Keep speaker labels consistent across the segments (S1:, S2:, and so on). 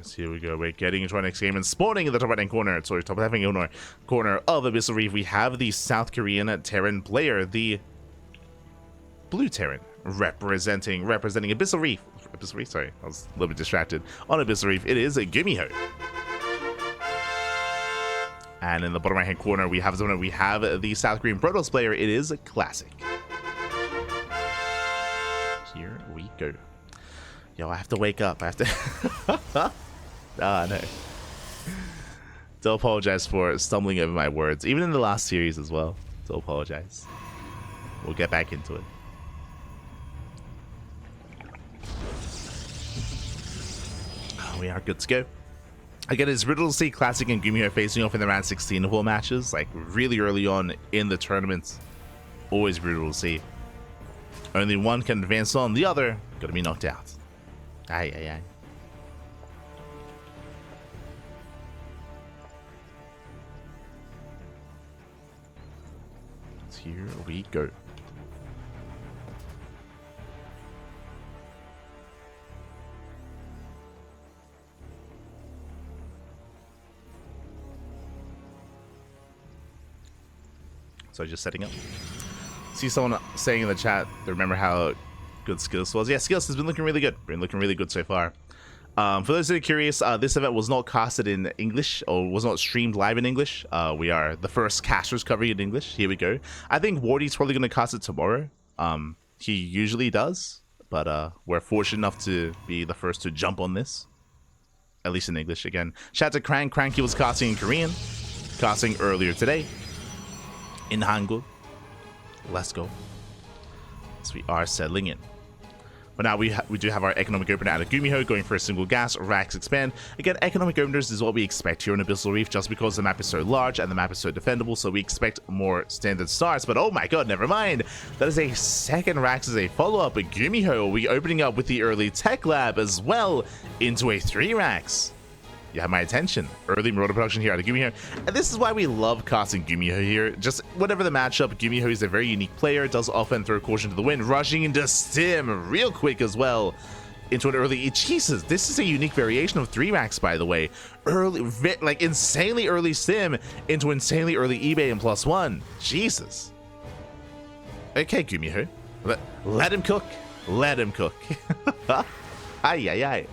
S1: Yes, here we go. We're getting into our next game and spawning in the top right-hand corner. Sorry, top left-hand corner of Abyssal Reef. We have the South Korean Terran player, the Blue Terran, representing Abyssal Reef. Abyssal Reef, sorry, I was a little bit distracted. On Abyssal Reef, it is a GuMiho. And in the bottom right-hand corner, we have the South Korean Protoss player. It is a Classic. Here we go. Yo, I have to wake up. I have to... Ah, no. Don't apologize for stumbling over my words. Even in the last series as well. Don't apologize. We'll get back into it. Oh, we are good to go. Again, it's brutal to see Classic and GuMiho facing off in the round 16 of all matches. Like, really early on in the tournaments. Always brutal to see. Only one can advance on, the other gonna be knocked out. Aye, aye, aye. Here we go. So just setting up. See someone saying in the chat, they remember how good Skills was. Yeah, Skills has been looking really good. Been looking really good so far. For those that are curious, this event was not casted in English, or was not streamed live in English. We are the first casters covering it in English. Here we go. I think Wardy's probably going to cast it tomorrow. He usually does, but we're fortunate enough to be the first to jump on this. At least in English again. Shout out to Cranky was casting in Korean. Casting earlier today. In Hangul. Let's go. So we are settling in. But now we do have our economic opener out of GuMiho going for a single gas, Rax expand. Again, economic openers is what we expect here on Abyssal Reef just because the map is so large and the map is so defendable, so we expect more standard starts. But oh my god, never mind. That is a second Rax as a follow-up. At GuMiho, we opening up with the early tech lab as well into a 3 Rax. You have my attention. Early Marauder production here out of GuMiho. And this is why we love casting GuMiho here. Just whatever the matchup, GuMiho is a very unique player. Does often throw caution to the wind. Rushing into Stim real quick as well. Into an early... Jesus, this is a unique variation of 3 Racks, by the way. Early, like insanely early Stim into insanely early eBay and +1. Jesus. Okay, GuMiho. Let him cook. Let him cook. Ay, ay, ay.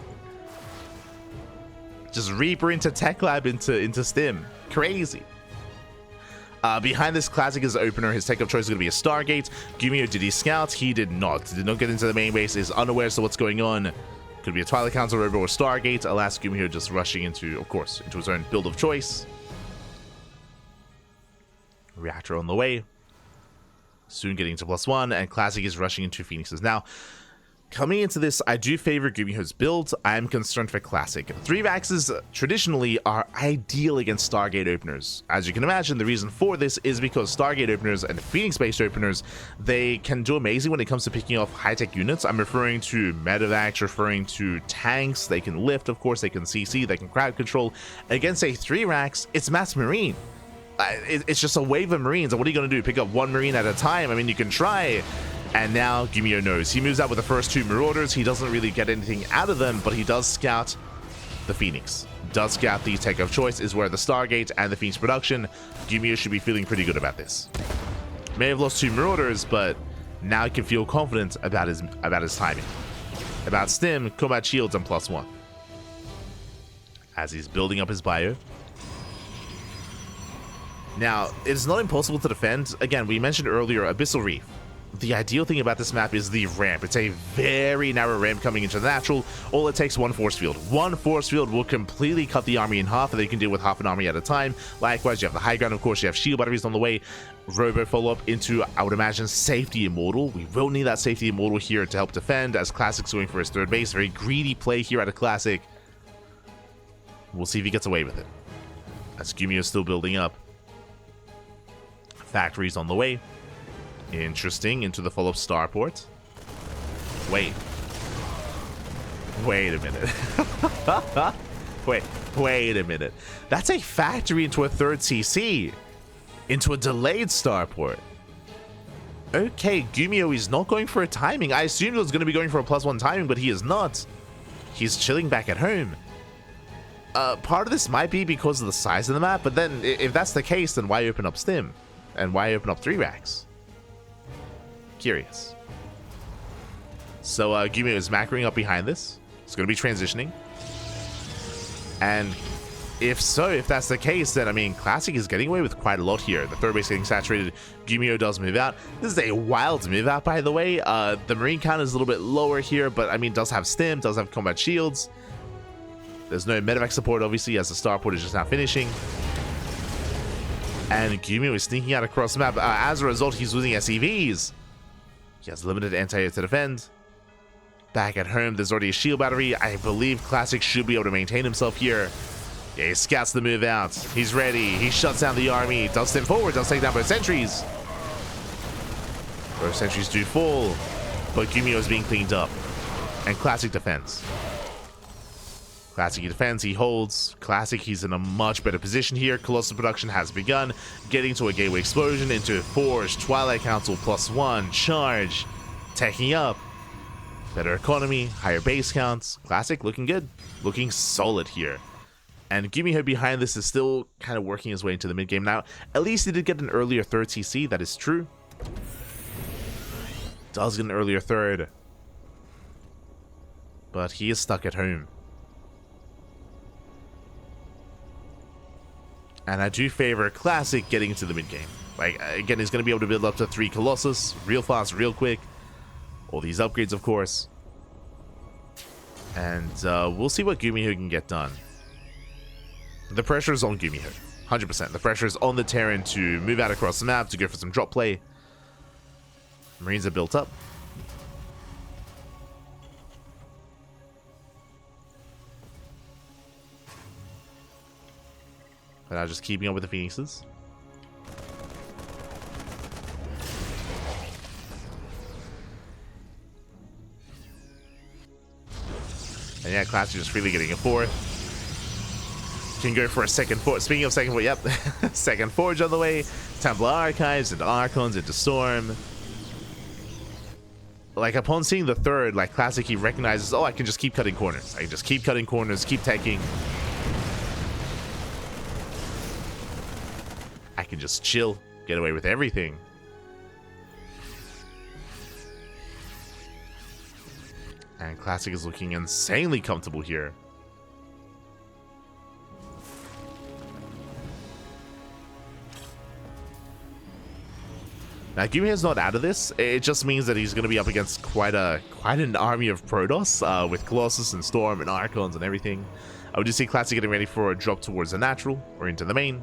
S1: Just Reaper into Tech Lab into Stim. Crazy. Behind this Classic as opener, his tech of choice is going to be a Stargate. GuMiho, did he scout? He did not. Did not get into the main base. Is unaware as to what's going on. Could be a Twilight Council Robo or Stargate. Alas, GuMiho just rushing into, of course, into his own build of choice. Reactor on the way. Soon getting to +1, and Classic is rushing into Phoenixes. Now, coming into this, I do favor GuMiho's build. I am concerned for Classic. 3 Vaxes traditionally are ideal against Stargate openers. As you can imagine, the reason for this is because Stargate openers and Phoenix-based openers, they can do amazing when it comes to picking off high-tech units. I'm referring to Medivacs, referring to tanks. They can lift, of course, they can CC, they can crowd control. Against a 3 Rax, it's mass Marine. It's just a wave of Marines, and what are you going to do? Pick up 1 Marine at a time? I mean, you can try. And now GuMiho knows. He moves out with the first 2 Marauders. He doesn't really get anything out of them, but he does scout the Phoenix. Does scout the tech of choice, is where the Stargate and the Phoenix production. GuMiho should be feeling pretty good about this. May have lost 2 Marauders, but now he can feel confident about his timing. About Stim, combat shields, and +1. As he's building up his bio. Now, it's not impossible to defend. Again, we mentioned earlier Abyssal Reef. The ideal thing about this map is the ramp. It's a very narrow ramp coming into the natural. All it takes, 1 force field. 1 force field will completely cut the army in half, and they can deal with half an army at a time. Likewise, you have the high ground, of course, you have shield batteries on the way. Robo follow-up into, I would imagine, Safety Immortal. We will need that Safety Immortal here to help defend, as Classic's going for his 3rd base. Very greedy play here at a Classic. We'll see if he gets away with it. As GuMiho is still building up. Factories on the way. Interesting, into the follow-up starport. Wait a minute. wait a minute. That's a factory into a 3rd CC. Into a delayed starport. Okay, GuMiho is not going for a timing. I assumed he was going to be going for a +1 timing, but he is not. He's chilling back at home. part of this might be because of the size of the map, but then if that's the case, then why open up Stim? And why open up 3 racks? Curious. So GuMiho is macroing up behind this. It's going to be transitioning. And if that's the case, then I mean, Classic is getting away with quite a lot here. The third base getting saturated. GuMiho does move out. This is a wild move out, by the way. The Marine count is a little bit lower here, but I mean, does have Stim, does have combat shields. There's no medevac support, obviously, as the starport is just now finishing. And GuMiho is sneaking out across the map. As a result, he's losing SCVs. He has limited anti-air to defend. Back at home, there's already a shield battery. I believe Classic should be able to maintain himself here. Yeah, he scouts the move out. He's ready. He shuts down the army. Does step forward. Does take down both sentries. Both sentries do fall. But GuMiho is being cleaned up. And Classic defends. Classic, he defends, he holds. Classic, he's in a much better position here. Colossal production has begun. Getting to a gateway explosion into Forge, Twilight Council +1, charge. Teching up. Better economy, higher base counts. Classic looking good. Looking solid here. And GuMiho behind this is still kind of working his way into the mid game. Now, at least he did get an earlier third TC, that is true. Does get an earlier third. But he is stuck at home. And I do favor Classic getting into the mid game. Like, again, he's going to be able to build up to 3 Colossus real fast, real quick. All these upgrades, of course. And we'll see what GuMiho can get done. The pressure is on GuMiho. 100%. The pressure is on the Terran to move out across the map, to go for some drop play. Marines are built up. But now just keeping up with the Phoenixes. And yeah, Classic just really getting a 4th. Can go for a second forge. Speaking of second forge, yep. Second forge on the way. Templar Archives into Archons into Storm. Like, upon seeing the third, like, Classic, he recognizes, oh, I can just keep cutting corners. I can just keep cutting corners, keep taking. I can just chill, get away with everything. And Classic is looking insanely comfortable here. Now, GuMiho's not out of this. It just means that he's going to be up against quite an army of Protoss with Colossus and Storm and Archons and everything. I would just see Classic getting ready for a drop towards the natural or into the main.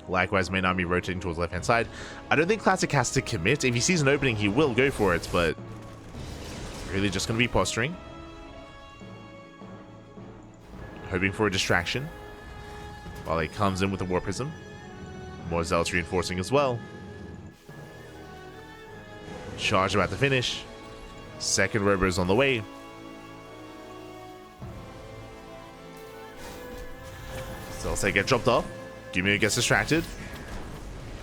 S1: Likewise, main army rotating towards left-hand side. I don't think Classic has to commit. If he sees an opening, he will go for it, but really just going to be posturing. Hoping for a distraction while he comes in with the War Prism. More Zealots reinforcing as well. Charge about to finish. Second Rover is on the way. Zealots get dropped off. GuMiho gets distracted.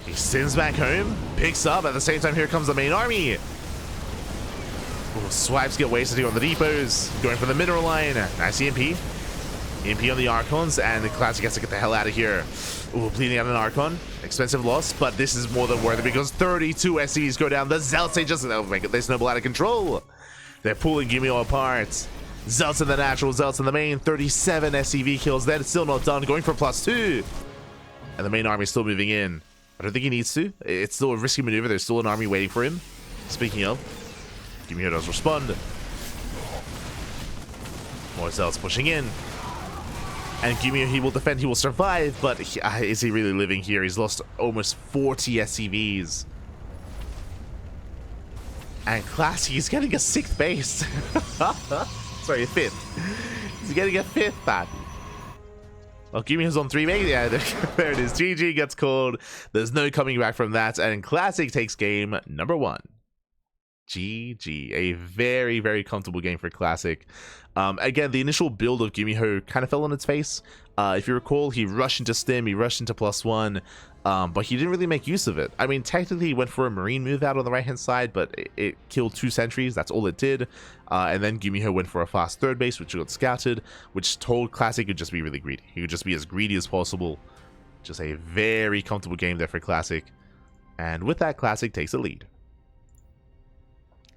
S1: He sends back home. Picks up. At the same time, here comes the main army. Ooh, swipes get wasted here on the depots. Going for the mineral line. Nice EMP. EMP on the Archons. And the Classic has to get the hell out of here. Ooh, bleeding out an Archon. Expensive loss, but this is more than worth it because 32 SCs go down. The Zealots, they just, oh my god, they snowball out of control. They're pulling GuMiho apart. Zealots in the natural, Zealots in the main. 37 SCV kills. That's still not done. Going for +2. And the main army is still moving in. I don't think he needs to. It's still a risky maneuver. There's still an army waiting for him. Speaking of, GuMiho does respond. More Zealots pushing in. And GuMiho, he will defend, he will survive, but is he really living here? He's lost almost 40 SCVs. And Classic, he's getting a 6th base. Sorry, a 5th. He's getting a 5th back. Well, GuMiho's on 3 base. Yeah, there it is. GG gets called. There's no coming back from that. And Classic takes game number 1. GG. A very, very comfortable game for Classic. Again, the initial build of GuMiho kind of fell on its face. If you recall, he rushed into Stim, he rushed into +1, but he didn't really make use of it. I mean, technically he went for a Marine move out on the right-hand side, but it killed 2 sentries, that's all it did. And then GuMiho went for a fast third base, which got scouted, which told Classic could just be really greedy. He could just be as greedy as possible. Just a very comfortable game there for Classic. And with that, Classic takes a lead.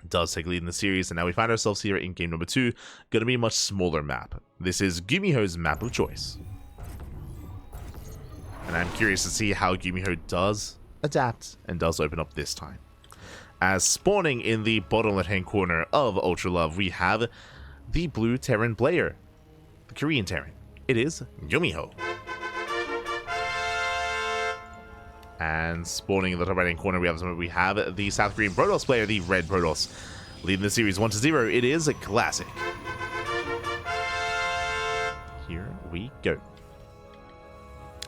S1: Does take a lead in the series, and now we find ourselves here in game number 2, going to be a much smaller map. This is GuMiho's map of choice. And I'm curious to see how GuMiho does adapt and does open up this time. As spawning in the bottom left-hand corner of Ultra Love, we have the blue Terran player, the Korean Terran. It is GuMiho. And spawning in the top right-hand corner, we have the South Korean Protoss player, the red Protoss. Leading the series 1-0, it is a Classic. Here we go.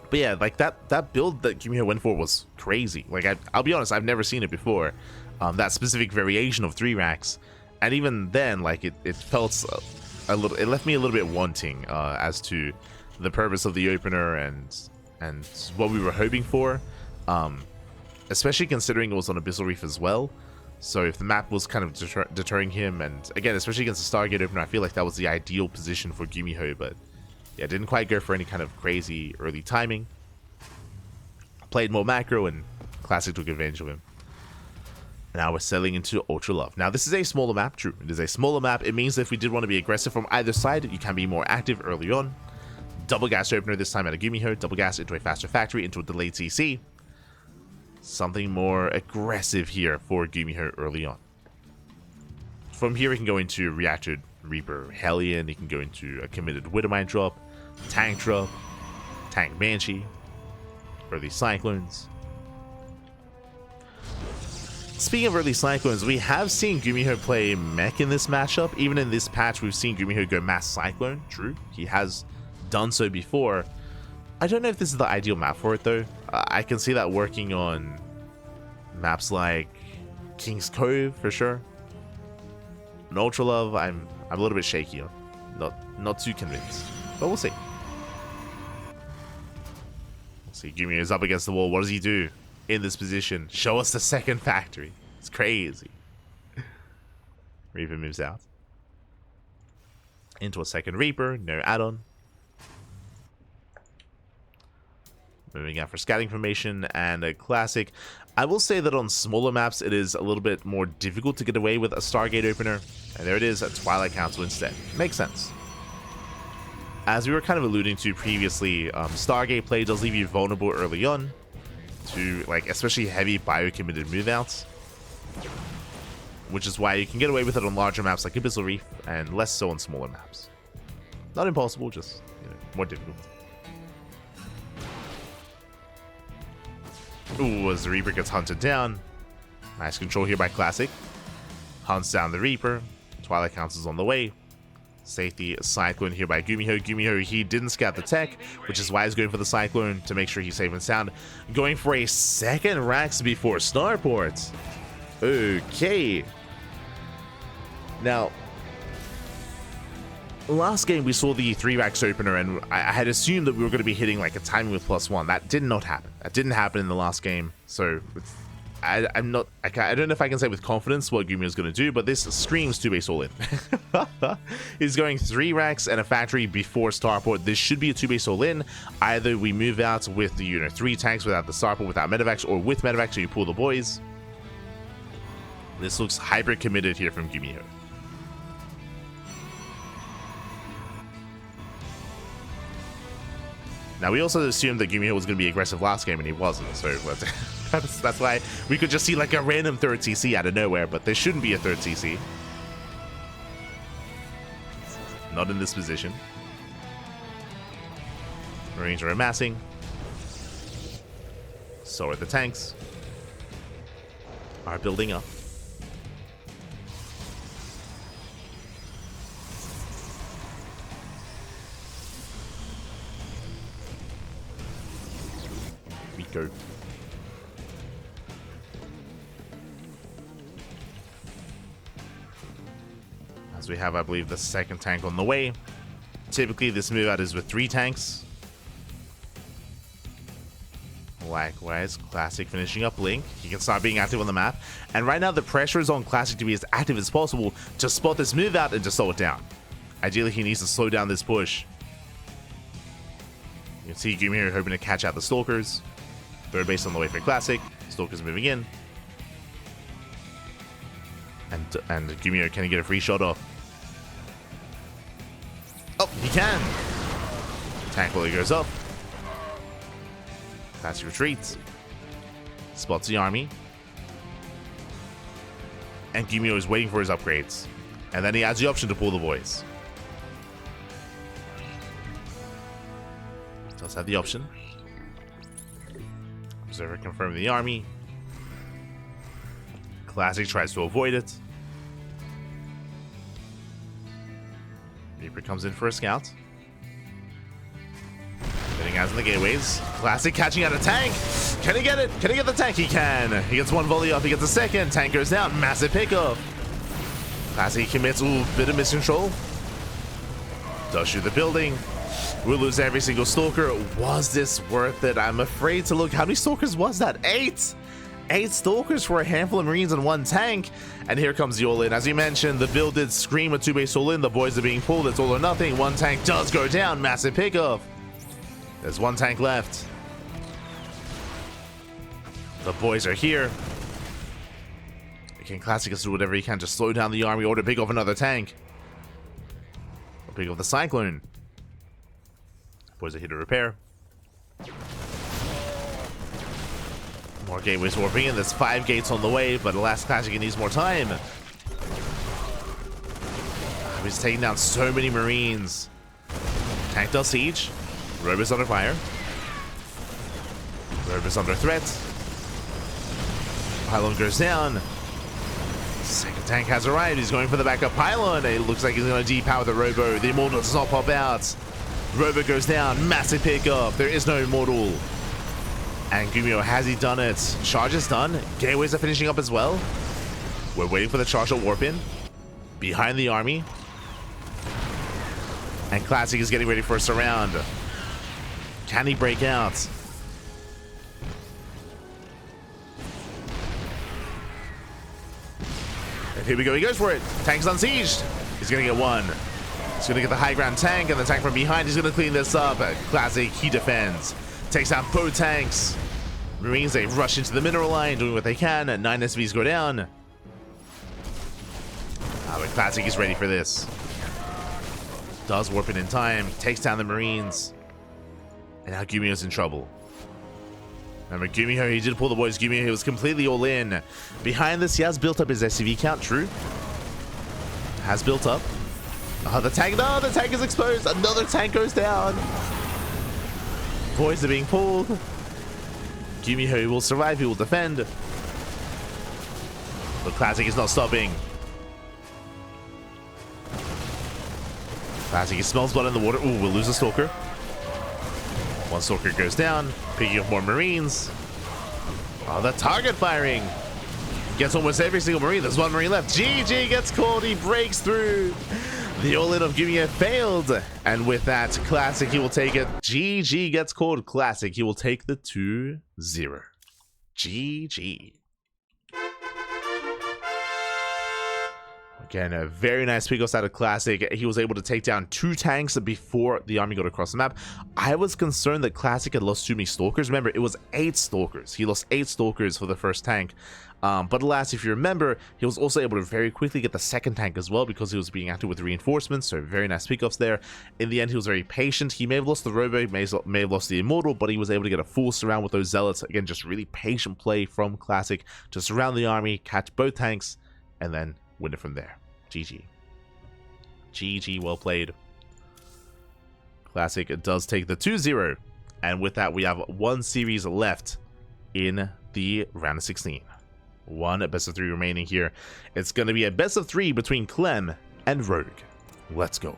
S1: But yeah, like that build that GuMiho went for was crazy. Like, I'll be honest, I've never seen it before. That specific variation of 3 racks. And even then, like, it felt a little, it left me a little bit wanting as to the purpose of the opener and what we were hoping for. Especially considering it was on Abyssal Reef as well. So if the map was kind of deterring him, and again, especially against the Stargate opener, I feel like that was the ideal position for GuMiho, but yeah, didn't quite go for any kind of crazy early timing. Played more macro, and Classic took advantage of him. Now we're settling into Ultra Love. Now this is a smaller map, true. It is a smaller map. It means that if we did want to be aggressive from either side, you can be more active early on. Double gas opener this time at a GuMiho, double gas into a faster factory, into a delayed CC. Something more aggressive here for GuMiho early on. From here, we can go into Reactor Reaper Hellion, he can go into a committed Widowmine drop, Tank Banshee, early Cyclones. Speaking of early Cyclones, we have seen GuMiho play Mech in this matchup. Even in this patch, we've seen GuMiho go Mass Cyclone, true. He has done so before. I don't know if this is the ideal map for it, though. I can see that working on maps like King's Cove, for sure. In Ultra Love, I'm a little bit shaky on. Not too convinced. But we'll see. We'll see. GuMiho is up against the wall. What does he do in this position? Show us the second factory. It's crazy. Reaper moves out. Into a second Reaper. No add-on. Moving out for scouting formation and a Classic. I will say that on smaller maps, it is a little bit more difficult to get away with a Stargate opener. And there it is, a Twilight Council instead. Makes sense. As we were kind of alluding to previously, Stargate play does leave you vulnerable early on to, like, especially heavy bio-committed move-outs. Which is why you can get away with it on larger maps like Abyssal Reef, and less so on smaller maps. Not impossible, just, more difficult. Ooh, as the Reaper gets hunted down. Nice control here by Classic. Hunts down the Reaper. Twilight Council's on the way. Safety Cyclone here by GuMiho. GuMiho, he didn't scout the tech, which is why he's going for the Cyclone to make sure he's safe and sound. Going for a second Rax before Starport. Okay. Now, last game we saw the 3 Rax opener, and I had assumed that we were going to be hitting like a timing with +1. That did not happen. That didn't happen in the last game. So I don't know if I can say with confidence what GuMiho is going to do, but this screams 2-base all in. He's going 3 Rax and a factory before Starport. This should be a 2-base all in. Either we move out with the 3 tanks without the Starport, without medevacs, or with medevacs, so you pull the boys. This looks hyper committed here from GuMiho. Now, we also assumed that GuMiho was going to be aggressive last game, and he wasn't, so that's why we could just see like a random 3rd CC out of nowhere, but there shouldn't be a 3rd CC. Not in this position. Marines are amassing. So are the tanks. Are building up. Go. As we have, I believe, the second tank on the way. Typically, this move out is with 3 tanks. Likewise, Classic finishing up Link. He can start being active on the map. And right now, the pressure is on Classic to be as active as possible to spot this move out and to slow it down. Ideally, he needs to slow down this push. You can see GuMiho hoping to catch out the Stalkers. Third base on the way for Classic. Stalkers moving in. And GuMiho, can he get a free shot off? Oh, he can! Tank bully goes up. Classic retreats. Spots the army. And GuMiho is waiting for his upgrades. And then he has the option to pull the voice. Does have the option. Observer confirming the army. Classic tries to avoid it. Reaper comes in for a scout. Getting out in the gateways. Classic catching out a tank. Can he get it? Can he get the tank? He can. He gets one volley off. He gets a second. Tank goes down. Massive pickup. Classic commits. Ooh, bit of miscontrol. Does shoot the building. We'll lose every single Stalker. Was this worth it? I'm afraid to look. How many Stalkers was that? 8! 8 Stalkers for a handful of Marines and 1 tank. And here comes the all-in. As you mentioned, the build did scream a 2-base all-in. The boys are being pulled. It's all or nothing. 1 tank does go down. Massive pickup. There's 1 tank left. The boys are here. Again, Classic has to do whatever he can to slow down the army or to pick off another tank. Or pick off the Cyclone. Boys are here to repair. More gateways warping in. There's 5 gates on the way, but alas, Classic needs more time. He's taking down so many Marines. Tank does siege. Robo's under fire. Robo's under threat. Pylon goes down. Second tank has arrived. He's going for the backup pylon. It looks like he's going to depower the Robo. The Immortal does not pop out. Robo goes down. Massive pickup. There is no Immortal. And GuMiho, has he done it? Charge is done. Gateways are finishing up as well. We're waiting for the charge to warp in. Behind the army. And Classic is getting ready for a surround. Can he break out? And here we go. He goes for it. Tank's unsieged. He's going to get 1. He's going to get the high ground tank, and the tank from behind. He's going to clean this up. Classic, he defends. Takes out both tanks. Marines, they rush into the mineral line, doing what they can. 9 SVs go down. But Classic is ready for this. Does warp in time. Takes down the Marines. And now GuMiho's in trouble. Remember, GuMiho, he did pull the boys. GuMiho, he was completely all in. Behind this, he has built up his SCV count, true. Has built up. Oh, the tank, no, the tank is exposed. Another tank goes down. Boys are being pulled. GuMiho will survive, he will defend. But Classic is not stopping. Classic, he smells blood in the water. Ooh, we'll lose a Stalker. 1 Stalker goes down, picking up more Marines. Oh, the target firing. Gets almost every single Marine. There's 1 Marine left. GG gets called. He breaks through. The all-in of GuMiho failed. And with that, Classic, he will take it. GG gets called. Classic, he will take the 2-0. GG. Again, a very nice pickup out of Classic. He was able to take down 2 tanks before the army got across the map. I was concerned that Classic had lost too many Stalkers. Remember, it was 8 Stalkers. He lost 8 Stalkers for the first tank. But alas, if you remember, he was also able to very quickly get the second tank as well because he was being active with reinforcements. So very nice pickups there. In the end, he was very patient. He may have lost the Robo, may have lost the Immortal, but he was able to get a full surround with those Zealots. Again, just really patient play from Classic to surround the army, catch both tanks, and then win it from there. GG. GG, well played. Classic does take the 2-0. And with that, we have 1 series left in the round of 16. 1 best of 3 remaining here. It's going to be a best of 3 between Clem and Rogue. Let's go.